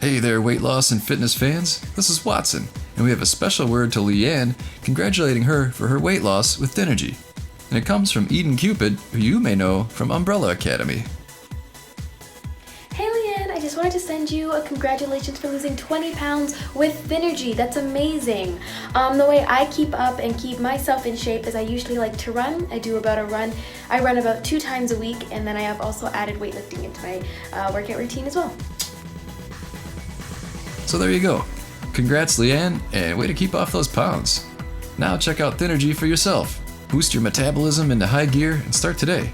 Hey there, weight loss and fitness fans. This is Watson, and we have a special word to Leanne, congratulating her for her weight loss with Dynergy. And it comes from Eden Cupid, who you may know from Umbrella Academy. Hey Leanne, I just wanted to send you a congratulations for losing 20 pounds with Dynergy. That's amazing. The way I keep up and keep myself in shape is I usually like to run. I run about 2 times a week, and then I have also added weightlifting into my workout routine as well. So there you go. Congrats, Leanne, and way to keep off those pounds. Now check out Dynergy for yourself. Boost your metabolism into high gear and start today.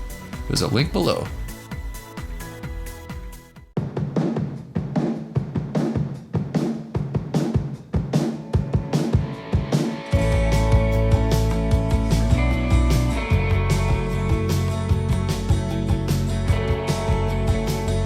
There's a link below.